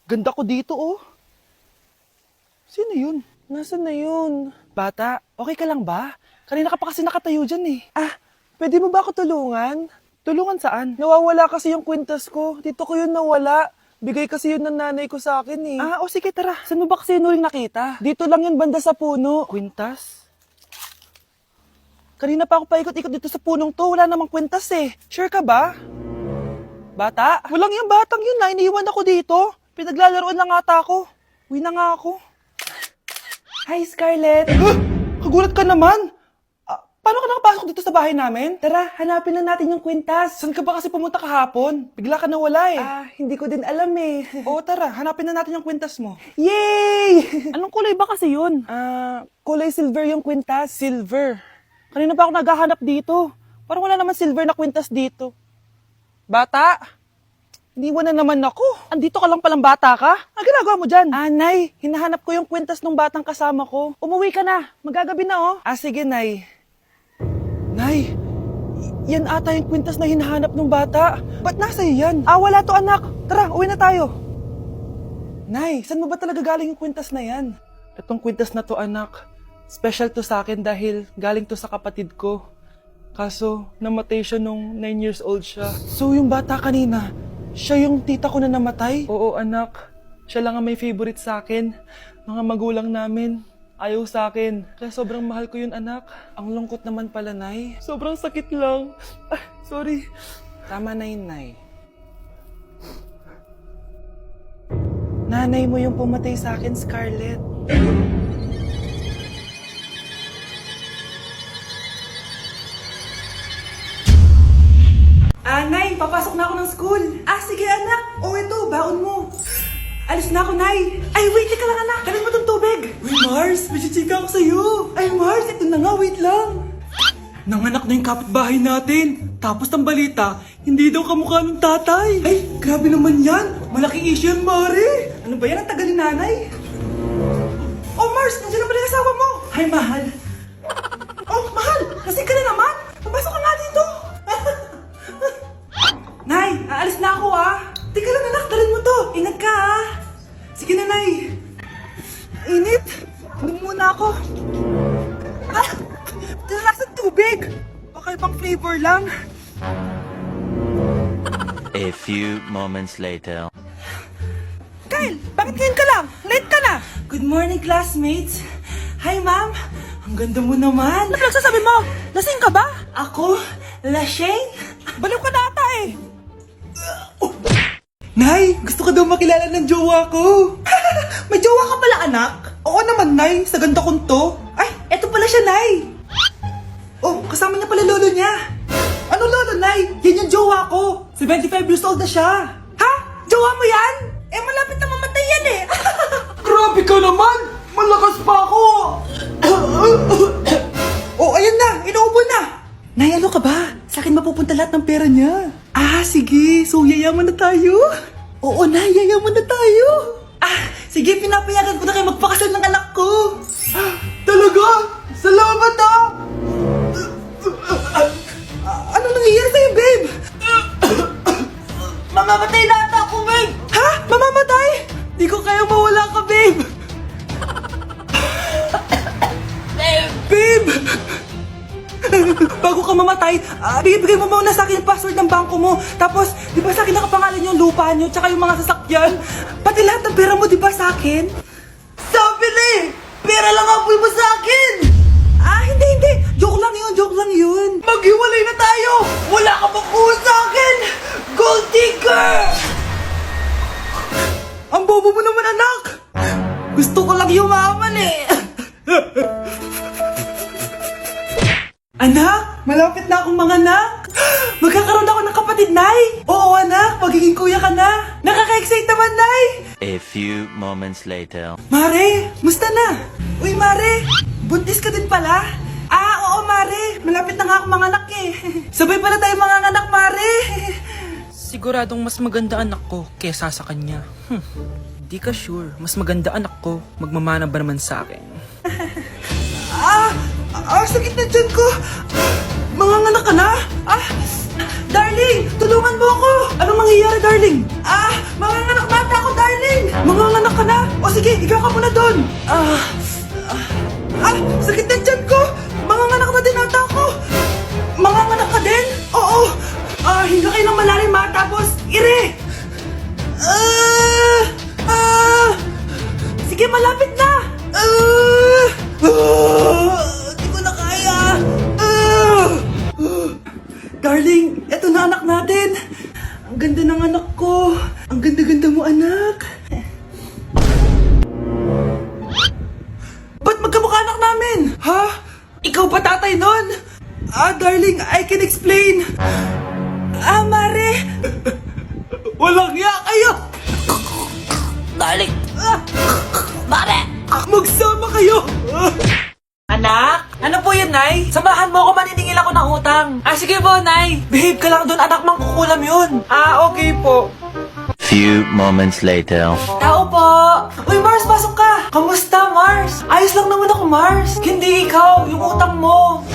Ganda ko dito, oh. Sino yun? Nasaan na yun? Bata, okay ka lang ba? Kanina ka pa kasi nakatayo dyan eh. Pwede mo ba ako tulungan? Tulungan saan? Nawawala kasi yung kwintas ko. Dito ko yun nawala. Bigay kasi yun ng nanay ko sa akin eh. Sige tara. Saan mo ba kasi yun uling nakita? Dito lang yun banda sa puno. Kwintas? Kanina pa ako paikot-ikot dito sa punong to. Wala namang kwintas eh. Sure ka ba? Bata? Walang yung batang yun na. Iniiwan ako dito. Pinaglalaroan lang ata ako. Uwi na nga ako. Hi, Scarlett. Kagulat ka naman. Paano ka nakapasok dito sa bahay namin? Tara, hanapin lang natin yung kwintas. Saan ka ba kasi pumunta kahapon? Bigla ka nawala eh. Hindi ko din alam eh. Oo, tara, hanapin na natin yung kwintas mo. Yay! Anong kulay ba kasi yun? Kulay silver yung kwintas. Silver? Kanina pa ako naghahanap dito. Parang wala naman silver na kwintas dito. Bata? Iniwan na naman ako. Andito ka lang palang bata ka? Ang ginagawa mo dyan? Nay, hinahanap ko yung kwintas ng batang kasama ko. Umuwi ka na. Magagabi na oh. Sige, Nay. Nay, yan ata yung kwintas na hinahanap ng bata. Ba't nasa iyo yan? Wala to anak. Tara, uwi na tayo. Nay, saan mo ba talaga galing yung kwintas na yan? Itong kwintas na to anak, special to sa akin dahil galing to sa kapatid ko. Kaso, namatay siya nung 9 years old siya. So yung bata kanina, siya yung tita ko na namatay? Oo anak, siya lang ang may favorite sa akin. Mga magulang namin, ayaw sa akin. Kaya sobrang mahal ko yun anak. Ang lungkot naman pala, Nay. Sobrang sakit lang. Sorry. Tama na yun, Nay. Nanay mo yung pumatay sa akin, Scarlett. Nay, papasok na ako ng school. Sige anak. Ito, baon mo. Alis na ako, Nay. Wait, teka lang anak. Kanin mo tong tubig. Uy, Mars, may chichika ako sa'yo. Mars, ito na nga, wait lang. Nanganak na yung kapitbahay natin. Tapos ng balita, hindi daw kamukha ng tatay. Grabe naman yan. Malaking issue yan, Mari. Ano ba yan, ang tagal ni nanay? Mars, nandiyan na pala yung asawa mo. Hi, mahal. Mahal, kasi ka na naman. Papasok ka nga dito. Nay, aalis na ako Teka lang anak, dalhin mo to. Ingat ka Sige na, Nay. Init. Inom muna ako. Talalasang tubig. Baka ibang flavor lang. A few moments later. Kyle, bakit ngayon ka lang? Late ka na. Good morning, classmates. Hi, ma'am. Ang ganda mo naman. Ano nagsasabi mo? Lasing ka ba? Ako? Lasing? Baliw ka na ata eh. Nay, gusto ko daw makilala ng jowa ko. May jowa ka pala, anak? Oo naman, Nay. Sa ganda kong to. Eto pala siya, Nay. Kasama niya pala lolo niya. Ano lolo, Nay? Yan yung jowa ko. 75 years old na siya. Ha? Jowa mo yan? Malapit na mamatay yan eh. Grabe ka naman. Malakas pa ako. Ayan na. Inuubo na. Nay, ano ka ba? Sa akin mapupunta lahat ng pera niya. Sige. So, yayaman na tayo? Oo, Nay. Yayaman na tayo. Sige. Pinapayagan ko na kayo magpakasal ng anak ko. Talaga? Salamat Ano nangyayari sa'yo, babe? Mamamatay na ata ako, babe. Ha? Mamamatay? Di ko kayang mawala ka, babe. Babe! Bago ka mamatay, bigay mo muna sa akin yung password ng bangko mo. Tapos, di ba sa akin nakapangalan yung lupa nyo, tsaka yung mga sasakyan? Pati lahat ng pera mo, di ba sa akin? Sabi na eh! Pera lang apoy mo sa akin! Hindi. Joke lang yun. Maghiwalay na tayo! Wala ka pang kuha sa akin! Gold digger! Ang bobo mo naman, anak! Gusto ko lang yumaman eh! Anak, malapit na akong manganak. Magkakaroon ako ng kapatid, Nay. Oo, anak, magiging kuya ka na. Nakaka-excite naman, Nay. A few moments later. Mare, musta na? Uy, Mare, buntis ka din pala? Oo, Mare, malapit na nga akong manganak eh. Sabay pala tayo manganak, Mare. Siguradong mas maganda anak ko kesa sa kanya. Di ka sure, mas maganda anak ko. Magmamana ba naman sa akin? Sakit na dyan ko. Manganganak ka na? Darling, tulungan mo ako. Anong mangyayari, darling? Manganganak bata ako, darling. Ikaw ka muna doon! Sakit ng tiyan ko! Manganganak na din ata ako! Manganganak ka din? Oo! Hinga kayo ng malalim ha, tapos ire! Sige, malapit na! Di ko na kaya! Darling, eto na anak natin! Ang ganda ng anak ko! Ang ganda-ganda mo, anak! Ba't magkamukha anak namin? Ha? Ikaw ba tatay nun? Darling, I can explain! Mare! Walang ya kayo! Darling! Mare! Magsama kayo! Anak? Ano po yun, Nay? Samahan mo ako, maniningil ako ng utang. Sige po, Nay. Behave ka lang doon, anak, mangkukulam yun. Okay po. Few moments later. Tao po! Uy, Mars, pasok ka! Kamusta, Mars? Ayos lang naman ako, Mars. Hindi ikaw, yung utang mo.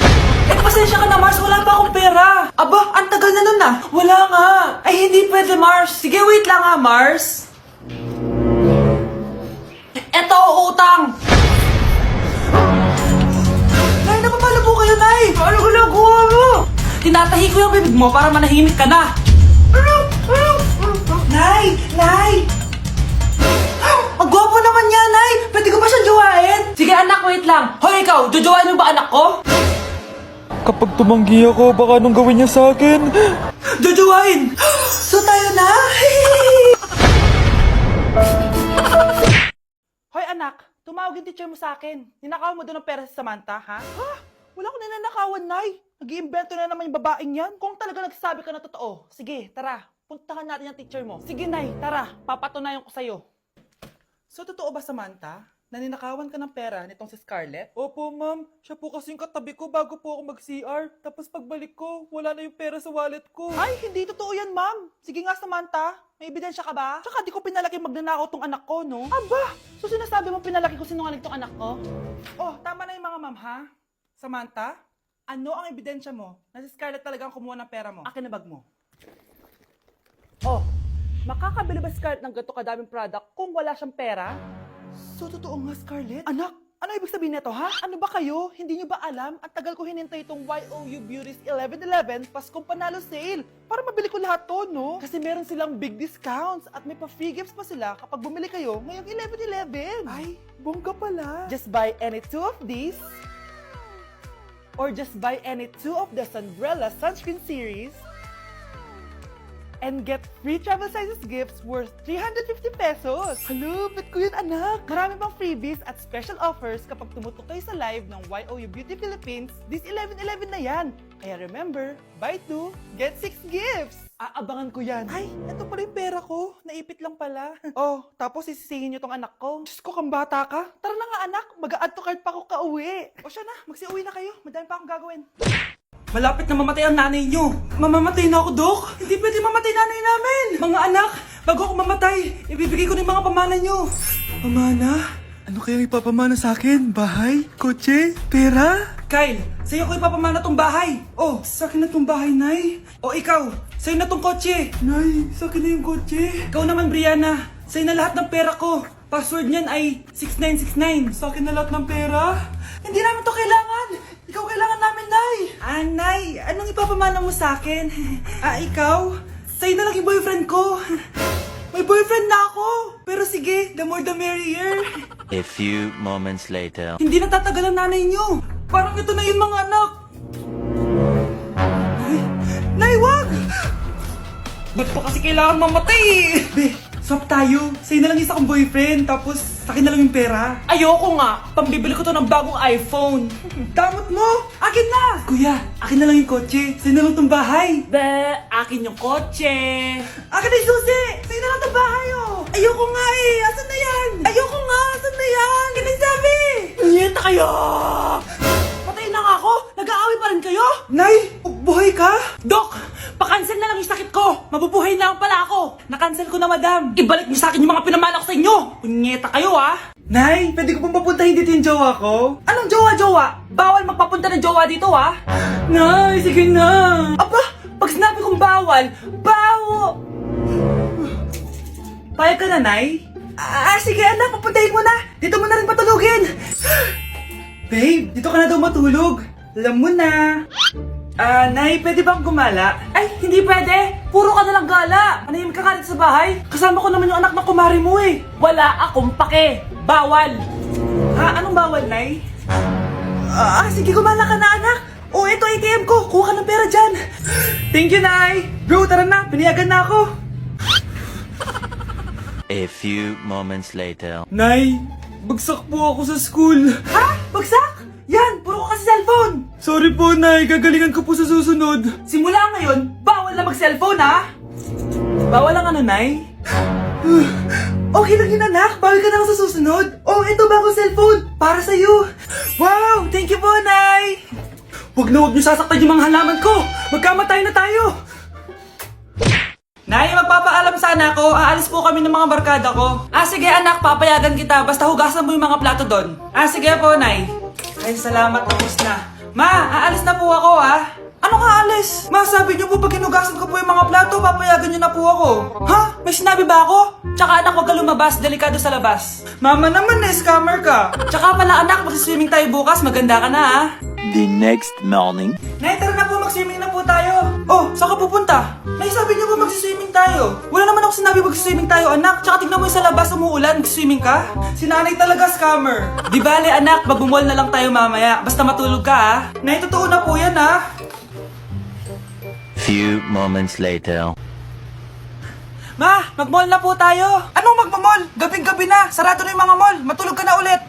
Pasensya ka na, Mars. Wala pa akong pera. Aba, ang tagal na nun ah. Wala nga. Ay, hindi pwede, Mars. Sige, wait lang ha, Mars. Eto, utang. Nay, napapalo po kayo, Nay. Ano ginagawa mo? Tinatahi ko yung bibig mo para manahimik ka na. Nay! Nay! Ang gwapo naman niya, Nay! Pwede ko ba siyang jowain? Sige, anak, wait lang. Hoy, ikaw, jojowain mo ba anak ko? Kapag tumanggi ako, baka anong gawin niya sa akin? Jojowain! So tayo na? Hoy anak, tumawag yung teacher mo sa akin. Ninakaw mo doon ng pera sa Samantha, ha? Wala ko ninanakawan, Nay. Nag-iimbento na naman yung babaeng yan. Kung talaga nagsasabi ka na totoo, sige, tara. Puntahan natin yung teacher mo. Sige, Nay, tara. Papatunayan ko sa'yo. So, totoo ba, Samantha? Naninakawan ka ng pera nitong si Scarlett? Opo, ma'am. Siya po kasing katabi ko bago po ako mag-CR. Tapos pagbalik ko, wala na yung pera sa wallet ko. Ay, hindi totoo yan, ma'am. Sige nga, Samantha. May ebidensya ka ba? Tsaka di ko pinalaki magnanakaw tong anak ko, no? Aba! So sinasabi mo pinalaki ko sinungaling tong anak ko? Oh, tama na yung mga ma'am, ha? Samantha, ano ang ebidensya mo na si Scarlett talagang kumuha ng pera mo? Akin na bag mo. Oh, makakabili ba si Scarlett ng ganito kadaming product kung wala siyang pera? So, totoo nga, Scarlett? Anak, ano ibig sabihin nito, ha? Ano ba kayo? Hindi nyo ba alam? Ang tagal ko hinintay itong YOU Beauty's 11/11 Paskong Panalo Sale para mabili ko lahat to, no? Kasi meron silang big discounts at may pa-free gifts pa sila kapag bumili kayo ngayong 11/11. Ay, bongga pala. Just buy any two of these or just buy any two of the Sunbrella Sunscreen Series and get free travel sizes gifts worth 350 pesos. Hello, bet ko yun, anak. Marami pang freebies at special offers kapag tumutok kayo sa live ng YOU Beauty Philippines this 11/11 na yan. Kaya remember, buy 2, get 6 gifts. Aabangan ko yan. Ay, eto pala yung pera ko. Naipit lang pala. Oh, tapos sisisihin nyo tong anak ko. Diyos ko, kang bata ka. Tara na nga, anak. Mag-a-add to cart pa ako kauwi. O siya na, magsiuwi na kayo. Madami pa akong gagawin. Malapit na mamatay ang nanay nyo. Mamamatay na ako, Dok. Hindi pwede mamatay nanay namin. Mga anak, bago ako mamatay, ibibigay ko na yung mga pamana nyo. Pamana? Ano kayang ipapamana sa akin? Bahay? Kotse? Pera? Kyle, sa'yo ko ipapamana tong bahay. Oh, sa akin na tong bahay, Nay. O ikaw, sa'yo na tong kotse. Nay, sa akin na yung kotse. Ikaw naman, Brianna, sa'yo na lahat ng pera ko. Password niyan ay 6969. Sa akin na lahat ng pera? Hindi namin to kailangan. Ikaw kailangan namin, Nay. Nay, anong ipapamana mo sa akin? Ikaw? Sa'yo na lang yung boyfriend ko. May boyfriend na ako. Pero sige, the more the merrier. A few moments later. Hindi na tatagal ang nanay niyo. Parang ito na yun, mga anak. Nay, wag! Ba't pa kasi kailangan mamatay? Be, swap tayo. Sa'yo na lang isa kong boyfriend, tapos akin na lang yung pera. Ayoko nga. Pambibili ko to ng bagong iPhone. Damot mo! Akin na! Kuya, akin na lang yung kotse. Sa'yo na lang tong bahay. Be, akin yung kotse. Akin na yung susi! Sa'yo na lang tong bahay, oh! Ayoko nga eh! Asan na yan? Ayoko nga! Asan na yan? Ganun sabi! Niyenta kayo! Patay na nga ako! Nag-aaway pa rin kayo? Nay! Buhay ka? Dok! Pakancel na lang yung sakit ko! Mabubuhay na lang pala ako! Nakancel ko na, madam. Ibalik niyo sa akin yung mga pinamana ko sa inyo! Punyeta kayo ha! Nay, pwede ko pong papuntahin dito yung jowa ko? Anong jowa-jowa? Bawal magpapunta ng jowa dito ha! Nay, sige na! Aba! Pag sinabi kong bawal, bawo! Payag ka na, Nay? Sige anak, papuntahin mo na. Dito mo na rin patulugin. Babe, dito ka na daw matulog. Alam mo na. Nay, pwede bang gumala? Ay, hindi pwede. Puro ka nalang gala. Manahimik ka nga dito sa bahay. Kasama ko naman yung anak ng kumari mo eh. Wala akong pake. Bawal. Anong bawal, Nay? Sige, gumala ka na, anak. Ito ATM ko. Kuha ka ng pera dyan. Thank you, Nay. Bro, tara na. Pinayagan na ako. A few moments later. Nay, bagsak po ako sa school. Ha? Bagsak? Yan, puro ka kasi cellphone. Sorry po, Nay. Gagalingan ko po sa susunod. Simula ngayon, bawal na mag-cellphone, ha? Bawal ang ano, Nay? Okay lang yun, anak. Bawal ka na ako sa susunod. Ito bagong cellphone. Para sa'yo. Wow, thank you po, Nay. Huwag niyo sasaktan yung mga halaman ko. Magkamatay na tayo. Nay, magpapaalam sana ako. Aalis po kami ng mga barkada ko. Sige anak, papayagan kita. Basta hugasan mo yung mga plato doon. Sige po, Nay. Ay, salamat. Tapos na. Ma, aalis na po ako, ha? Ano ka aalis? Ma, sabi niyo po pag hinugasan ko po yung mga plato, papayagan niyo na po ako. Ha? May sinabi ba ako? Tsaka anak, huwag ka lumabas. Delikado sa labas. Mama naman, scammer ka. Tsaka pala anak, magsiswimming tayo bukas. Maganda ka na, ha? The next morning. Nay, tara na po, mag-swimming na po tayo. Saan ka pupunta? Nay, sabi niyo po mag-swimming tayo. Wala naman ako sinabi mag-swimming tayo, anak. Tsaka tignan mo yung sa labas, umuulan, mag-swimming ka. Si nanay talaga scammer. Di bale, anak, magbumol na lang tayo mamaya. Basta matulog ka, ha? Nay, totoo na po yan, ha? Few moments later. Ma, mag-mall na po tayo. Anong mag-mall? Gabing-gabi na. Sarado na yung mga mall. Matulog ka na ulit.